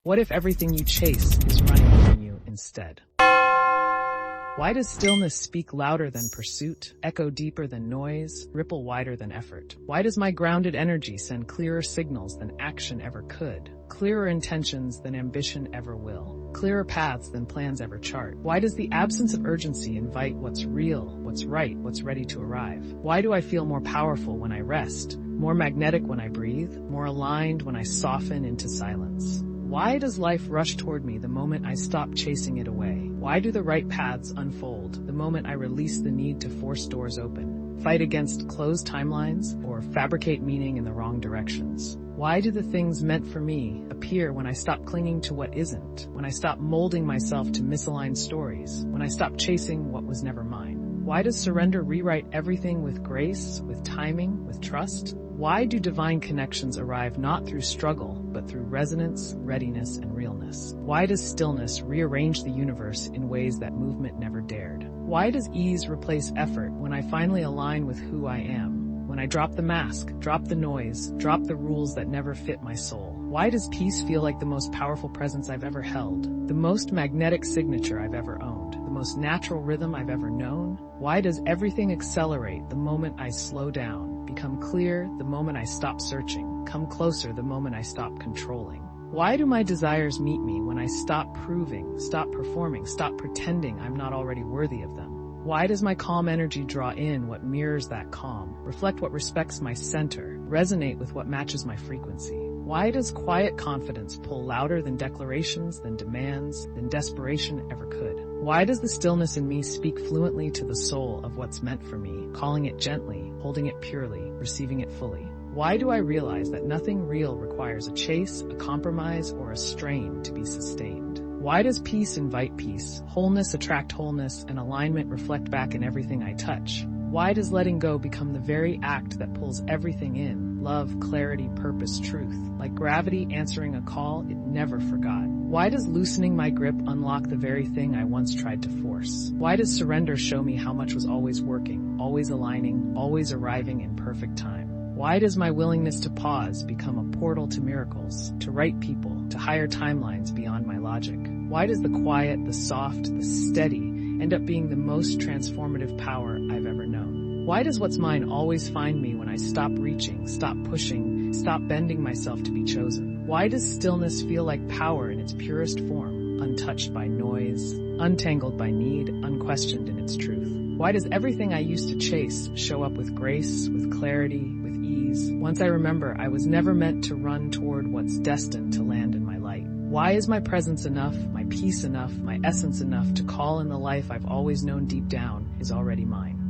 What if everything you chase is running from you instead? Why does stillness speak louder than pursuit, echo deeper than noise, ripple wider than effort? Why does my grounded energy send clearer signals than action ever could, clearer intentions than ambition ever will, clearer paths than plans ever chart? Why does the absence of urgency invite what's real, what's right, what's ready to arrive? Why do I feel more powerful when I rest, more magnetic when I breathe, more aligned when I soften into silence? Why does life rush toward me the moment I stop chasing it away? Why do the right paths unfold the moment I release the need to force doors open, fight against closed timelines, or fabricate meaning in the wrong directions? Why do the things meant for me appear when I stop clinging to what isn't, when I stop molding myself to misaligned stories, when I stop chasing what was never mine? Why does surrender rewrite everything with grace, with timing, with trust? Why do divine connections arrive not through struggle, but through resonance, readiness, and realness? Why does stillness rearrange the universe in ways that movement never dared? Why does ease replace effort when I finally align with who I am? When I drop the mask, drop the noise, drop the rules that never fit my soul? Why does peace feel like the most powerful presence I've ever held, the most magnetic signature I've ever owned, the most natural rhythm I've ever known? Why does everything accelerate the moment I slow down, become clear the moment I stop searching, come closer the moment I stop controlling? Why do my desires meet me when I stop proving, stop performing, stop pretending I'm not already worthy of them? Why does my calm energy draw in what mirrors that calm, reflect what respects my center, resonate with what matches my frequency? Why does quiet confidence pull louder than declarations, than demands, than desperation ever could? Why does the stillness in me speak fluently to the soul of what's meant for me, calling it gently, holding it purely, receiving it fully? Why do I realize that nothing real requires a chase, a compromise, or a strain to be sustained? Why does peace invite peace, wholeness attract wholeness, and alignment reflect back in everything I touch? Why does letting go become the very act that pulls everything in? Love, clarity, purpose, truth. Like gravity answering a call it never forgot. Why does loosening my grip unlock the very thing I once tried to force? Why does surrender show me how much was always working, always aligning, always arriving in perfect time? Why does my willingness to pause become a portal to miracles, to right people, to higher timelines beyond my logic? Why does the quiet, the soft, the steady end up being the most transformative power I've ever known? Why does what's mine always find me when I stop reaching, stop pushing, stop bending myself to be chosen? Why does stillness feel like power in its purest form, untouched by noise, untangled by need, unquestioned in its truth? Why does everything I used to chase show up with grace, with clarity, with ease? Once I remember I was never meant to run toward what's destined to land in my light. Why is my presence enough, my peace enough, my essence enough to call in the life I've always known deep down is already mine?